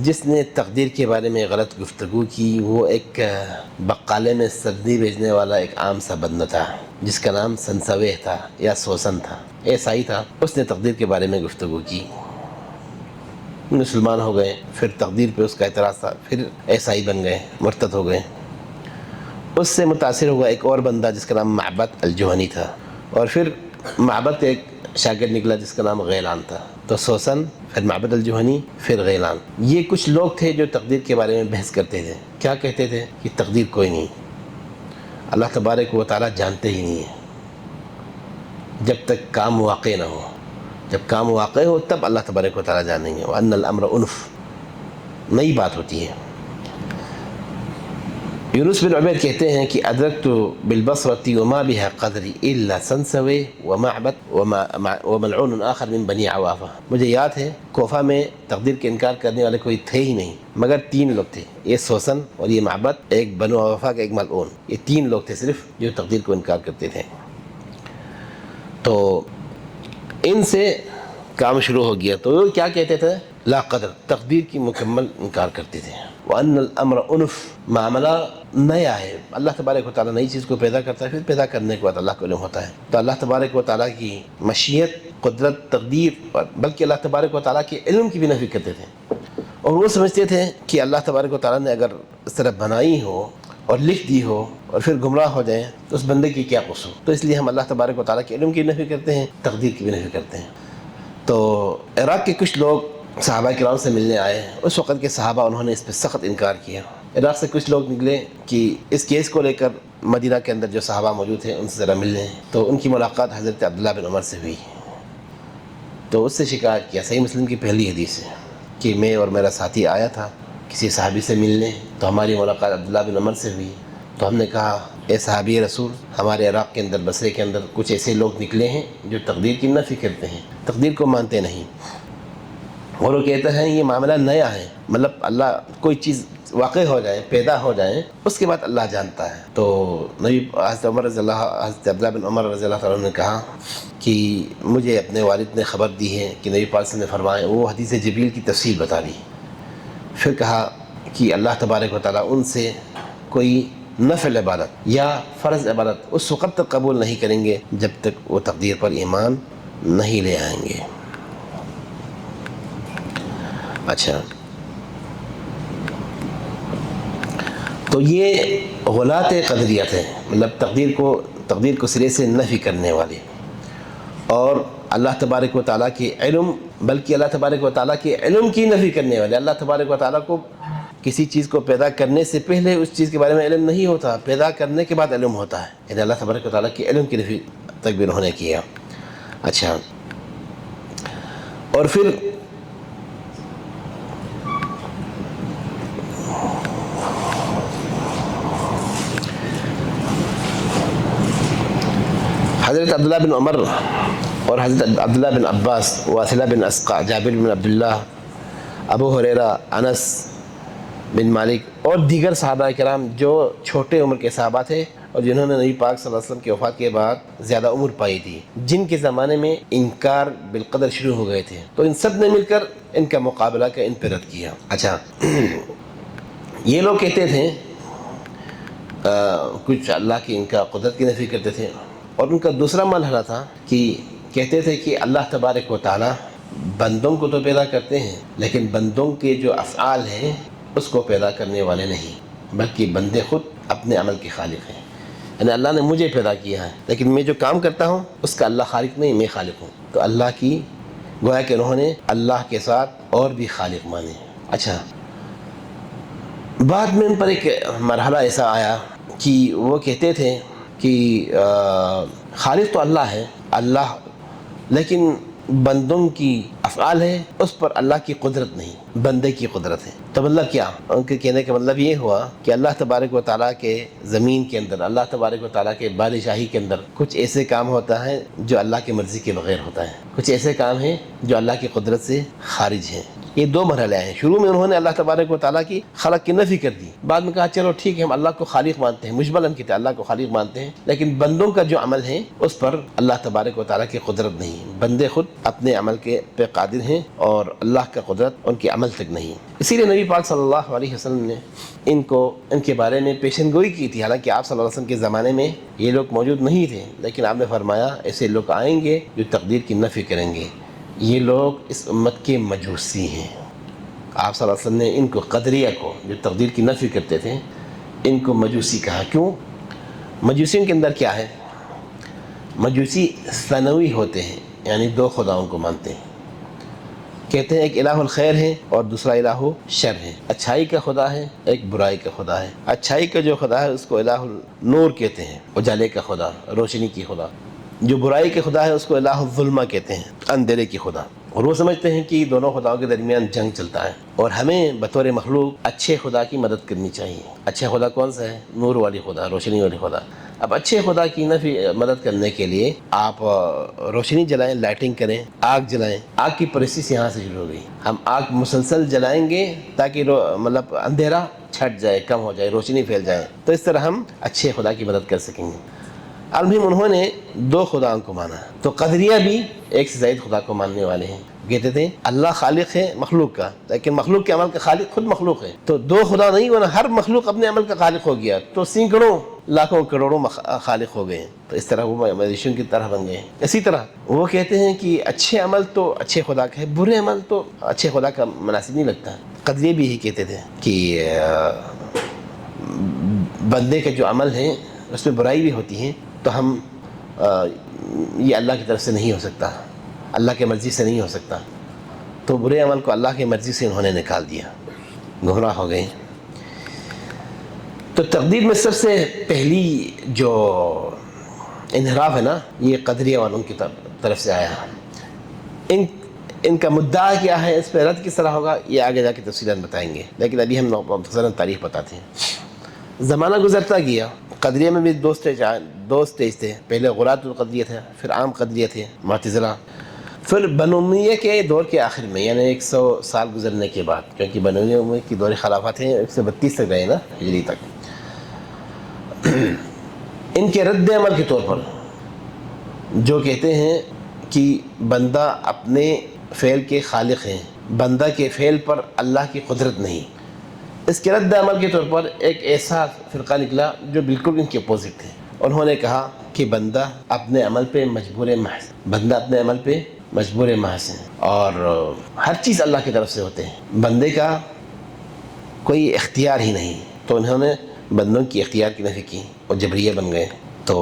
جس نے تقدیر کے بارے میں غلط گفتگو کی وہ ایک بقالے میں سبزی بیچنے والا ایک عام سا بندہ تھا جس کا نام سنسویح تھا یا سوسن تھا، عیسائی تھا۔ اس نے تقدیر کے بارے میں گفتگو کی، مسلمان ہو گئے، پھر تقدیر پہ اس کا اعتراض تھا، پھر عیسائی بن گئے، مرتد ہو گئے۔ اس سے متاثر ہوا ایک اور بندہ جس کا نام معبد الجہنی تھا، اور پھر معبد ایک شاگرد نکلا جس کا نام غیلان تھا۔ تو سوسن، پھر معبد الجہنی، پھر غیلان، یہ کچھ لوگ تھے جو تقدیر کے بارے میں بحث کرتے تھے۔ کیا کہتے تھے؟ کہ تقدیر کوئی نہیں، اللہ تبارک و تعالیٰ جانتے ہی نہیں ہے جب تک کام واقع نہ ہو، جب کام واقع ہو تب اللہ تبارک و تعالیٰ جانیں گے۔ وَأَنَّ الْأَمْرَ أُنُفٌ، نئی بات ہوتی ہے۔ یونس بن عبید کہتے ہیں کہ ادرکت بالبصرة وما بها قدری الا سنسوے وملعون آخر من بنی عوافہ۔ مجھے یاد ہے کوفہ میں تقدیر کے انکار کرنے والے کوئی تھے ہی نہیں مگر 3 لوگ تھے، یہ سوسن اور یہ معبد، ایک بنو عوافہ کا ایک ملعون، یہ 3 لوگ تھے صرف جو تقدیر کو انکار کرتے تھے۔ تو ان سے کام شروع ہو گیا۔ تو وہ کیا کہتے تھے؟ لا قدر، تقدیر کی مکمل انکار کرتے تھے۔ وَأَنَّ الْأَمْرَ أُنُفٌ، معاملہ نیا ہے، اللہ تبارک و تعالیٰ نئی چیز کو پیدا کرتا ہے، پھر پیدا کرنے کے بعد اللہ کو علم ہوتا ہے۔ تو اللہ تبارک و تعالیٰ کی مشیت، قدرت، تقدیر، بلکہ اللہ تبارک و تعالیٰ کے علم کی بھی نفی کرتے تھے، اور وہ سمجھتے تھے کہ اللہ تبارک و تعالیٰ نے اگر اس طرح بنائی ہو اور لکھ دی ہو اور پھر گمراہ ہو جائیں تو اس بندے کی کیا قصور۔ تو اس لیے ہم اللہ تبارک و تعالیٰ کے علم کی نفی کرتے ہیں، تقدیر کی بھی نفی کرتے ہیں۔ تو عراق کے کچھ لوگ صحابہ کرام سے ملنے آئے، اس وقت کے صحابہ انہوں نے اس پہ سخت انکار کیا۔ عراق سے کچھ لوگ نکلے کہ اس کیس کو لے کر مدینہ کے اندر جو صحابہ موجود تھے ان سے ذرا ملنے، تو ان کی ملاقات حضرت عبداللہ بن عمر سے ہوئی۔ تو اس سے شکایت کیا، صحیح مسلم کی پہلی حدیث ہے کہ میں اور میرا ساتھی آیا تھا کسی صحابی سے ملنے، تو ہماری ملاقات عبداللہ بن عمر سے ہوئی۔ تو ہم نے کہا اے صحابی رسول، ہمارے عراق کے اندر، بصرے کے اندر کچھ ایسے لوگ نکلے ہیں جو تقدیر کی نفی کرتے ہیں، تقدیر کو مانتے نہیں، اور وہ کہتے ہیں یہ معاملہ نیا ہے، مطلب اللہ کوئی چیز واقع ہو جائے، پیدا ہو جائے، اس کے بعد اللہ جانتا ہے۔ تو نبی حضرت عبداللہ بن عمر رضی اللہ تعالیٰ نے کہا کہ مجھے اپنے والد نے خبر دی ہے کہ نبی پاک صلی اللہ علیہ وسلم نے فرمایا، وہ حدیث جبریل کی تفصیل بتا دی۔ پھر کہا کہ اللہ تبارک و تعالیٰ ان سے کوئی نفل عبادت یا فرض عبادت اس وقت تک قبول نہیں کریں گے جب تک وہ تقدیر پر ایمان نہیں لے آئیں گے۔ اچھا، تو یہ غلاۃ قدریہ تھے، مطلب تقدیر کو سرے سے نفی کرنے والے، اور اللہ تبارک و تعالیٰ کے علم، بلکہ اللہ تبارک و تعالیٰ کے علم کی نفی کرنے والے۔ اللہ تبارک و تعالیٰ کو کسی چیز کو پیدا کرنے سے پہلے اس چیز کے بارے میں علم نہیں ہوتا، پیدا کرنے کے بعد علم ہوتا ہے، یعنی اللہ تبارک و تعالیٰ کے علم کی نفی تک بھی انہوں نے کیا۔ اچھا، اور پھر حضرت عبداللہ بن عمر اور حضرت عبداللہ بن عباس، واصلہ بن اسقع، جابر بن عبداللہ، ابو ہریرہ، انس بن مالک اور دیگر صحابہ کرام جو چھوٹے عمر کے صحابہ تھے اور جنہوں نے نبی پاک صلی اللہ علیہ وسلم کی وفات کے بعد زیادہ عمر پائی تھی، جن کے زمانے میں انکار بالقدر شروع ہو گئے تھے، تو ان سب نے مل کر ان کا مقابلہ کا ان پہ رد کیا۔ اچھا، یہ لوگ کہتے تھے کچھ اللہ کی ان کا قدرت کی نفی کرتے تھے، اور ان کا دوسرا مرحلہ تھا کہ کہتے تھے کہ اللہ تبارک و تعالیٰ بندوں کو تو پیدا کرتے ہیں لیکن بندوں کے جو افعال ہیں اس کو پیدا کرنے والے نہیں، بلکہ بندے خود اپنے عمل کے خالق ہیں، یعنی اللہ نے مجھے پیدا کیا ہے لیکن میں جو کام کرتا ہوں اس کا اللہ خالق نہیں، میں خالق ہوں۔ تو اللہ کی گویا کہ انہوں نے اللہ کے ساتھ اور بھی خالق مانے۔ اچھا، بعد میں ان پر ایک مرحلہ ایسا آیا کہ وہ کہتے تھے کہ خالق تو اللہ ہے، اللہ، لیکن بندوں کی افعال ہے، اس پر اللہ کی قدرت نہیں، بندے کی قدرت ہے۔ تو مطلب کیا؟ ان کے کہنے کا مطلب یہ ہوا کہ اللہ تبارک و تعالیٰ کے زمین کے اندر، اللہ تبارک و تعالیٰ کے بادشاہی کے اندر کچھ ایسے کام ہوتا ہے جو اللہ کی مرضی کے بغیر ہوتا ہے، کچھ ایسے کام ہیں جو اللہ کی قدرت سے خارج ہیں۔ یہ دو مرحلے ہیں۔ شروع میں انہوں نے اللہ تبارک و تعالیٰ کی خلق کی نفی کر دی، بعد میں کہا چلو ٹھیک ہے، ہم اللہ کو خالق مانتے ہیں، مجملاً کہتے ہیں اللہ کو خالق مانتے ہیں، لیکن بندوں کا جو عمل ہے اس پر اللہ تبارک و تعالیٰ کی قدرت نہیں، بندے خود اپنے عمل کے پہ قادر ہیں اور اللہ کا قدرت ان کے عمل تک نہیں۔ اسی لیے نبی پاک صلی اللہ علیہ وسلم نے ان کے بارے میں پیشن گوئی کی تھی، حالانکہ آپ صلی اللہ علیہ وسلم کے زمانے میں یہ لوگ موجود نہیں تھے، لیکن آپ نے فرمایا ایسے لوگ آئیں گے جو تقدیر کی نفی کریں گے، یہ لوگ اس امت کے مجوسی ہیں۔ آپ صلی اللہ علیہ وسلم نے ان کو، قدریہ کو جو تقدیر کی نفی کرتے تھے، ان کو مجوسی کہا۔ کیوں؟ مجوسیوں کے اندر کیا ہے؟ مجوسی ثنوی ہوتے ہیں، یعنی دو خداؤں کو مانتے ہیں، کہتے ہیں ایک الہ الخیر ہے اور دوسرا الہ شر ہے، اچھائی کا خدا ہے، ایک برائی کا خدا ہے۔ اچھائی کا جو خدا ہے اس کو الہ النور کہتے ہیں، اجالے کا خدا، روشنی کی خدا۔ جو برائی کے خدا ہے اس کو الہ الظلمہ کہتے ہیں، اندھیرے کی خدا۔ اور وہ سمجھتے ہیں کہ دونوں خداؤں کے درمیان جنگ چلتا ہے، اور ہمیں بطور مخلوق اچھے خدا کی مدد کرنی چاہیے۔ اچھا خدا کون سا ہے؟ نور والی خدا، روشنی والی خدا۔ اب اچھے خدا کی مدد کرنے کے لیے آپ روشنی جلائیں، لائٹنگ کریں، آگ جلائیں۔ آگ کی پرستش یہاں سے شروع ہو گئی۔ ہم آگ مسلسل جلائیں گے تاکہ مطلب اندھیرا چھٹ جائے، کم ہو جائے، روشنی پھیل جائے، تو اس طرح ہم اچھے خدا کی مدد کر سکیں گے۔ المہم انہوں نے دو خداؤں کو مانا، تو قدریہ بھی ایک سے زائد خدا کو ماننے والے ہیں۔ کہتے تھے اللہ خالق ہے مخلوق کا، لیکن مخلوق کے عمل کا خالق خود مخلوق ہے، تو دو خدا نہیں ورنہ ہر مخلوق اپنے عمل کا خالق ہو گیا، تو سینکڑوں لاکھوں کروڑوں خالق ہو گئے، تو اس طرح وہ مجوسیوں کی طرح بن گئے۔ اسی طرح وہ کہتے ہیں کہ اچھے عمل تو اچھے خدا کا ہے، برے عمل تو اچھے خدا کا مناسب نہیں لگتا۔ قدریہ بھی یہی کہتے تھے کہ بندے کا جو عمل ہے اس میں برائی بھی ہوتی ہے، تو ہم یہ اللہ کی طرف سے نہیں ہو سکتا، اللہ کے مرضی سے نہیں ہو سکتا، تو برے عمل کو اللہ کی مرضی سے انہوں نے نکال دیا، گمراہ ہو گئے۔ تو تقدیر میں سب سے پہلی جو انحراف ہے نا، یہ قدریہ والوں کی طرف سے آیا۔ ان کا مدعا کیا ہے، اس پہ رد کس طرح ہوگا، یہ آگے جا کے تفصیلاً بتائیں گے، لیکن ابھی ہم مختصراً تاریخ بتاتے ہیں۔ زمانہ گزرتا گیا، قدریہ میں بھی دو اسٹیج تھے، پہلے غلاۃ القدریہ تھے، پھر عام قدریہ تھے، معتزلہ، پھر بنو امیہ کے دور کے آخر میں، یعنی 100 سال گزرنے کے بعد، کیونکہ بنو امیہ کی دور خلافت ہیں 132 تک گئے نا ہجری تک۔ ان کے رد عمل کے طور پر جو کہتے ہیں کہ بندہ اپنے فعل کے خالق ہیں، بندہ کے فعل پر اللہ کی قدرت نہیں، اس کے رد عمل کے طور پر ایک ایسا فرقہ نکلا جو بالکل ان کے اپوزٹ تھے۔ انہوں نے کہا کہ بندہ اپنے عمل پہ مجبور محض، بندہ اپنے عمل پہ مجبور محض ہے، اور ہر چیز اللہ کی طرف سے ہوتے ہیں، بندے کا کوئی اختیار ہی نہیں۔ تو انہوں نے بندوں کی اختیار کی نفی کی اور جبریہ بن گئے۔ تو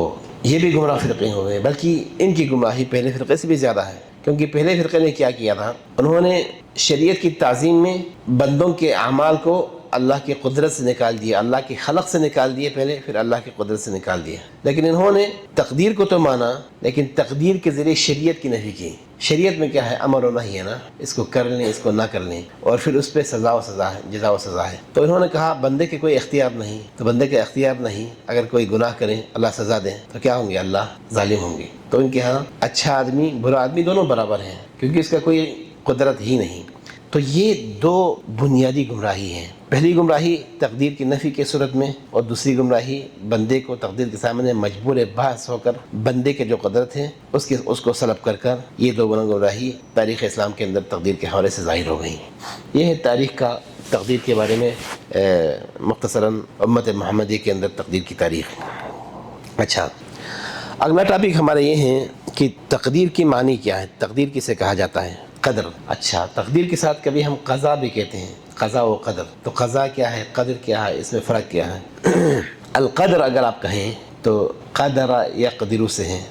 یہ بھی گمراہ فرقے ہو گئے، بلکہ ان کی گمراہی پہلے فرقے سے بھی زیادہ ہے، کیونکہ پہلے فرقے نے کیا کیا تھا، انہوں نے شریعت کی تعظیم میں بندوں کے اعمال کو اللہ کی قدرت سے نکال دیا، اللہ کی خلق سے نکال دیے پہلے، پھر اللہ کی قدرت سے نکال دیا۔ لیکن انہوں نے تقدیر کو تو مانا، لیکن تقدیر کے ذریعے شریعت کی نفی کی۔ شریعت میں کیا ہے، امر و نہی ہے نا، اس کو کر لیں، اس کو نہ کر لیں، اور پھر اس پہ سزا و سزا ہے، جزا و سزا ہے۔ تو انہوں نے کہا بندے کے کوئی اختیار نہیں، تو بندے کا اختیار نہیں، اگر کوئی گناہ کریں اللہ سزا دیں تو کیا ہوں گے، اللہ ظالم ہوں گے۔ تو ان کے ہاں اچھا آدمی برا آدمی دونوں برابر ہیں، کیونکہ اس کا کوئی قدرت ہی نہیں۔ تو یہ دو بنیادی گمراہی ہیں، پہلی گمراہی تقدیر کی نفی کے صورت میں، اور دوسری گمراہی بندے کو تقدیر کے سامنے مجبور بحث ہو کر بندے کے جو قدرت ہے اس کو سلب کر کر، یہ دو گمراہی تاریخ اسلام کے اندر تقدیر کے حوالے سے ظاہر ہو گئی۔ یہ ہے تاریخ کا تقدیر کے بارے میں مختصراً امت محمدی کے اندر تقدیر کی تاریخ۔ اچھا، اگلا ٹاپک ہمارا یہ ہے کہ تقدیر کی معنی کیا ہے، تقدیر کسے کہا جاتا ہے، قدر۔ اچھا، تقدیر کے ساتھ کبھی ہم قضا بھی کہتے ہیں، قضا و قدر۔ تو قضا کیا ہے، قدر کیا ہے، اس میں فرق کیا ہے؟ القدر اگر آپ کہیں تو قدر یقدر سے ہیں،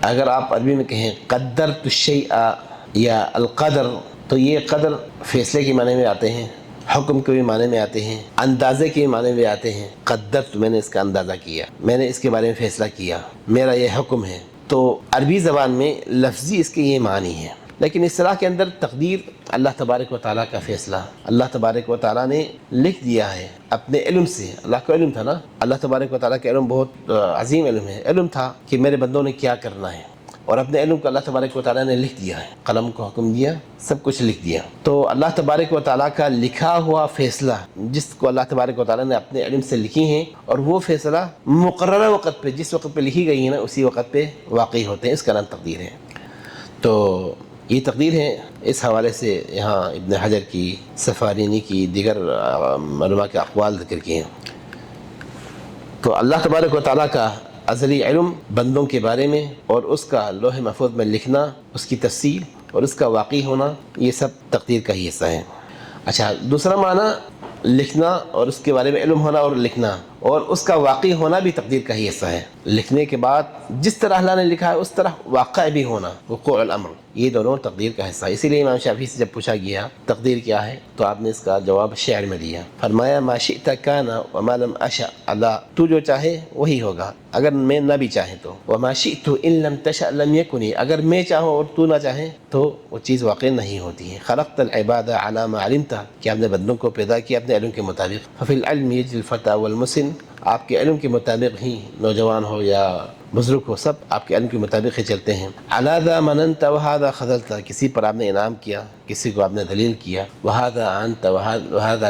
اگر آپ عربی میں کہیں قدرت الشیء یا القدر، تو یہ قدر فیصلے کے معنی میں آتے ہیں، حکم کے بھی معنی میں آتے ہیں، اندازے کے بھی معنی میں آتے ہیں۔ قدر تو میں نے اس کا اندازہ کیا، میں نے اس کے بارے میں فیصلہ کیا، میرا یہ حکم ہے۔ تو عربی زبان میں لفظی اس کے یہ معنی ہے، لیکن اصطلاح کے اندر تقدیر اللہ تبارک و تعالیٰ کا فیصلہ، اللہ تبارک و تعالیٰ نے لکھ دیا ہے اپنے علم سے۔ اللہ کا علم تھا نا، اللہ تبارک و تعالیٰ کا علم بہت عظیم علم ہے، علم تھا کہ میرے بندوں نے کیا کرنا ہے، اور اپنے علم کو اللہ تبارک و تعالیٰ نے لکھ دیا ہے، قلم کو حکم دیا، سب کچھ لکھ دیا۔ تو اللہ تبارک و تعالیٰ کا لکھا ہوا فیصلہ جس کو اللہ تبارک و تعالیٰ نے اپنے علم سے لکھی ہیں، اور وہ فیصلہ مقررہ وقت پہ، جس وقت پہ لکھی گئی ہے نا، اسی وقت پہ واقعی ہوتے ہیں، اس کا نام تقدیر ہے۔ تو یہ تقدیر ہے۔ اس حوالے سے یہاں ابن حجر کی، سفارینی کی، دیگر علماء کے اقوال ذکر کیے ہیں۔ تو اللہ تبارک و تعالیٰ کا ازلی علم بندوں کے بارے میں، اور اس کا لوح محفوظ میں لکھنا، اس کی تفصیل اور اس کا واقعی ہونا، یہ سب تقدیر کا ہی حصہ ہے۔ اچھا، دوسرا معنی لکھنا اور اس کے بارے میں علم ہونا اور لکھنا، اور اس کا واقعی ہونا بھی تقدیر کا ہی حصہ ہے۔ لکھنے کے بعد جس طرح اللہ نے لکھا ہے اس طرح واقع بھی ہونا، وقوع الامر، یہ دونوں تقدیر کا حصہ ہے۔ اسی لیے امام شافعی سے جب پوچھا گیا تقدیر کیا ہے، تو آپ نے اس کا جواب شعر میں دیا، فرمایا ما شئت کان وما لم اشأ، اللہ تو جو چاہے وہی ہوگا اگر میں نہ بھی چاہے تو، وما شئت ان لم تشأ لم یکن، اگر میں چاہوں اور تو نہ چاہے تو وہ چیز واقع نہیں ہوتی ہے۔ خلقت العباد علی ما علمت، کہ آپ نے بندوں کو پیدا کیا اپنے علم کے مطابق۔ ففی العلم یجری الفتى والمسن، آپ کے علم کے مطابق ہی نوجوان ہو یا بزرگ ہو، سب آپ کے علم کے مطابق ہی چلتے ہیں۔ علی ذا مننت وہذا خذلت، کسی پر آپ نے انعام کیا، کسی کو آپ نے ذلیل کیا۔ وہذا عنت وہذا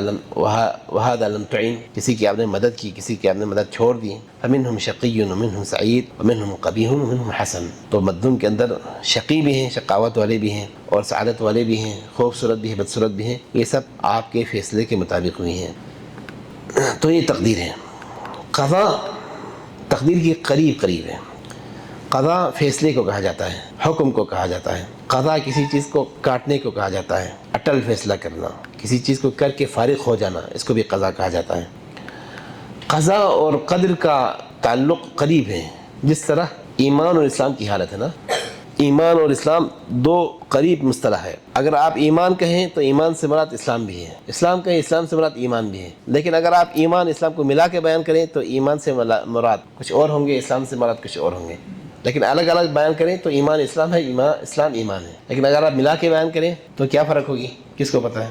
لم تعین، کسی کی آپ نے مدد کی، کسی کی آپ نے مدد چھوڑ دی۔ فمنہم شقی ومنہم سعید ومنہم قبیح ومنہم حسن، تو مردوں کے اندر شقی بھی ہیں، شقاوت والے بھی ہیں، اور سعادت والے بھی ہیں، خوبصورت بھی ہیں، بدصورت بھی ہیں، یہ سب آپ کے فیصلے کے مطابق ہوئی ہیں۔ تو یہ تقدیر ہے۔ قضا تقدیر کی قریب ہے۔ قضا فیصلے کو کہا جاتا ہے، حکم کو کہا جاتا ہے۔ قضا کسی چیز کو کاٹنے کو کہا جاتا ہے، اٹل فیصلہ کرنا، کسی چیز کو کر کے فارغ ہو جانا، اس کو بھی قضا کہا جاتا ہے۔ قضا اور قدر کا تعلق قریب ہے، جس طرح ایمان اور اسلام کی حالت ہے نا، ایمان اور اسلام دو قریب مصطلح ہے۔ اگر آپ ایمان کہیں تو ایمان سے مراد اسلام بھی ہے، اسلام کہیں اسلام سے مراد ایمان بھی ہے، لیکن اگر آپ ایمان اسلام کو ملا کے بیان کریں تو ایمان سے مراد کچھ اور ہوں گے، اسلام سے مراد کچھ اور ہوں گے۔ لیکن الگ الگ بیان کریں تو ایمان اسلام ہے، اسلام ایمان ہے، لیکن اگر آپ ملا کے بیان کریں تو کیا فرق ہوگی، کس کو پتہ ہے؟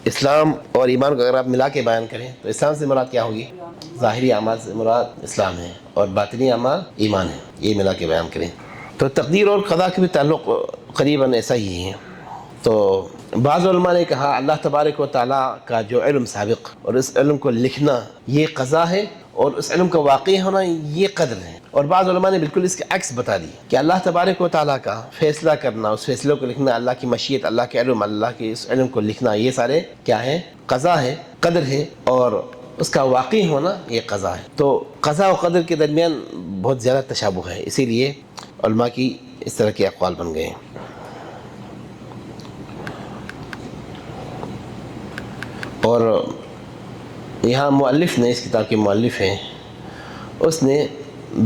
اسلام اور ایمان کو اگر آپ ملا کے بیان کریں تو اسلام سے مراد کیا ہوگی؟ ظاہری اعمال سے مراد اسلام ہے، اور باطنی اعمال ایمان ہے، یہ ملا کے بیان کریں۔ تو تقدیر اور قضا کے بھی تعلق قریباً ایسا ہی ہے۔ تو بعض علماء نے کہا اللہ تبارک و تعالیٰ کا جو علم سابق اور اس علم کو لکھنا یہ قضا ہے، اور اس علم کا واقع ہونا یہ قدر ہے۔ اور بعض علماء نے بالکل اس کے عکس بتا دی کہ اللہ تبارک و تعالیٰ کا فیصلہ کرنا، اس فیصلے کو لکھنا، اللہ کی مشیت، اللہ کے علم، اللہ کے اس علم کو لکھنا، یہ سارے کیا ہے؟ قضا ہے، قدر ہے، اور اس کا واقع ہونا یہ قضا ہے۔ تو قضا و قدر کے درمیان بہت زیادہ تشابہ ہے، اسی لیے علماء کی اس طرح کے اقوال بن گئے ہیں۔ اور یہاں مؤلف نے، اس کتاب کے مؤلف ہیں، اس نے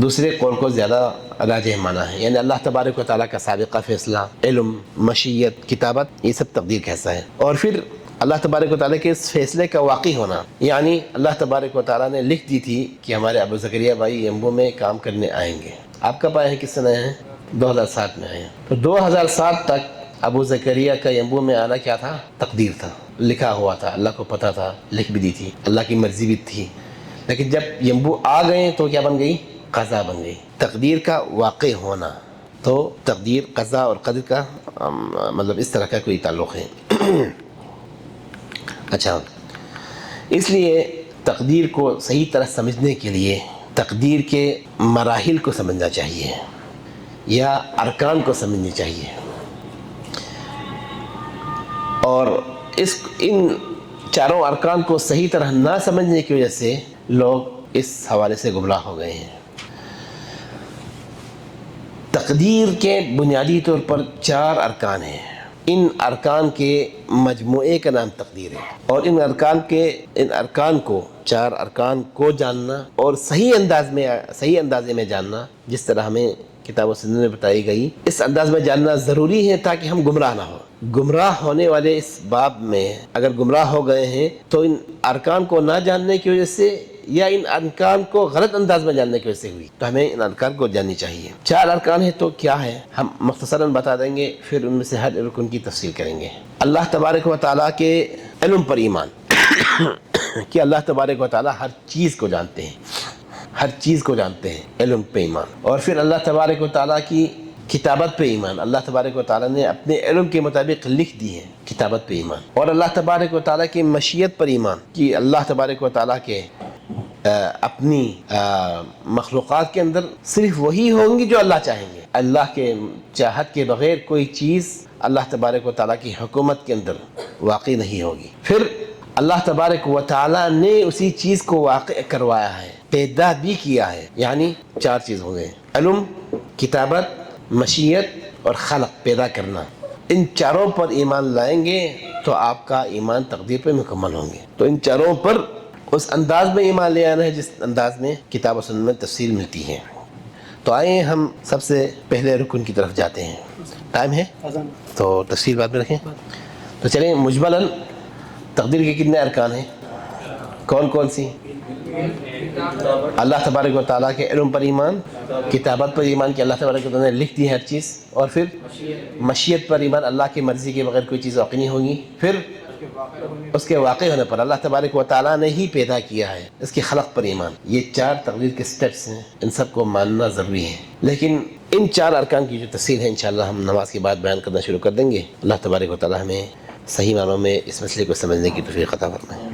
دوسرے قول کو زیادہ راجح مانا ہے، یعنی اللہ تبارک و تعالیٰ کا سابقہ فیصلہ، علم، مشیت، کتابت، یہ سب تقدیر کا حصہ ہے۔ اور پھر اللہ تبارک و تعالیٰ کے اس فیصلے کا واقع ہونا، یعنی اللہ تبارک و تعالیٰ نے لکھ دی تھی کہ ہمارے ابو زکریا بھائی یمبو میں کام کرنے آئیں گے۔ آپ کب آئے ہیں، کس سنہ آئے ہیں؟ 2007 میں آئے ہیں۔ تو 2007 تک ابو زکریا کا یمبو میں آنا کیا تھا؟ تقدیر تھا، لکھا ہوا تھا، اللہ کو پتہ تھا، لکھ بھی دی تھی، اللہ کی مرضی بھی تھی۔ لیکن جب یمبو آ گئے تو کیا بن گئی؟ قضا بن گئی، تقدیر کا واقع ہونا۔ تو تقدیر، قضا اور قدر کا مطلب اس طرح کا کوئی تعلق ہے۔ اچھا، اس لیے تقدیر کو صحیح طرح سمجھنے کے لیے تقدیر کے مراحل کو سمجھنا چاہیے، یا ارکان کو سمجھنی چاہیے، اور ان چاروں ارکان کو صحیح طرح نہ سمجھنے کی وجہ سے لوگ اس حوالے سے گمراہ ہو گئے ہیں۔ تقدیر کے بنیادی طور پر 4 ارکان ہیں، ان ارکان کے مجموعے کا نام تقدیر ہے، اور ان ارکان کو، 4 ارکان کو جاننا اور صحیح اندازے میں جاننا، جس طرح ہمیں کتاب و سنت میں بتائی گئی اس انداز میں جاننا ضروری ہے تاکہ ہم گمراہ نہ ہو. گمراہ ہونے والے اس باب میں اگر گمراہ ہو گئے ہیں تو ان ارکان کو نہ جاننے کی وجہ سے یا ان ارکان کو غلط انداز میں جاننے کی وجہ سے ہوئی. تو ہمیں ان ارکان کو جاننی چاہیے. 4 ارکان ہیں تو کیا ہے ہم مختصراً بتا دیں گے، پھر ان میں سے ہر رکن کی تفصیل کریں گے. اللہ تبارک و تعالیٰ کے علم پر ایمان کہ اللہ تبارک و تعالیٰ ہر چیز کو جانتے ہیں، ہر چیز کو جانتے ہیں، علم پہ ایمان. اور پھر اللہ تبارک و تعالیٰ کی کتابت پہ ایمان، اللہ تبارک و تعالیٰ نے اپنے علم کے مطابق لکھ دی ہے، کتابت پہ ایمان. اور اللہ تبارک و تعالیٰ کی مشیت پر ایمان کہ اللہ تبارک و تعالیٰ کے اپنی مخلوقات کے اندر صرف وہی ہوں گی جو اللہ چاہیں گے. اللہ کے چاہت کے بغیر کوئی چیز اللہ تبارک و تعالیٰ کی حکومت کے اندر واقع نہیں ہوگی. پھر اللہ تبارک و تعالیٰ نے اسی چیز کو واقع کروایا ہے، پیدا بھی کیا ہے. یعنی 4 چیز ہو گئے، علم، کتابت، مشیت اور خلق، پیدا کرنا. ان 4 پر ایمان لائیں گے تو آپ کا ایمان تقدیر پہ مکمل ہوں گے. تو ان 4 پر اس انداز میں ایمان لے آنا ہے جس انداز میں کتاب و سنت میں تفصیل ملتی ہے. تو آئیں ہم سب سے پہلے رکن کی طرف جاتے ہیں. ٹائم ہے تو تفصیل بعد میں رکھیں. تو چلیں مجملاً تقدیر کے کتنے ارکان ہیں؟ کون کون سی؟ اللہ تبارک و تعالیٰ کے علم پر ایمان، کتابت پر ایمان کہ اللہ تبارک و تعالیٰ نے لکھ دی ہے ہر چیز، اور پھر مشیت پر ایمان، اللہ کی مرضی کے بغیر کوئی چیز واقع نہیں ہوگی. پھر اس کے واقع ہونے پر اللہ تبارک و تعالیٰ نے ہی پیدا کیا ہے، اس کی خلق پر ایمان. یہ 4 تقدیر کے سٹیپس ہیں، ان سب کو ماننا ضروری ہے. لیکن ان 4 ارکان کی جو تفصیل ہے انشاءاللہ ہم نماز کے بعد بیان کرنا شروع کر دیں گے. اللہ تبارک و تعالیٰ ہمیں صحیح معنوں میں اس مسئلے کو سمجھنے کی توفیق عطا فرمائے.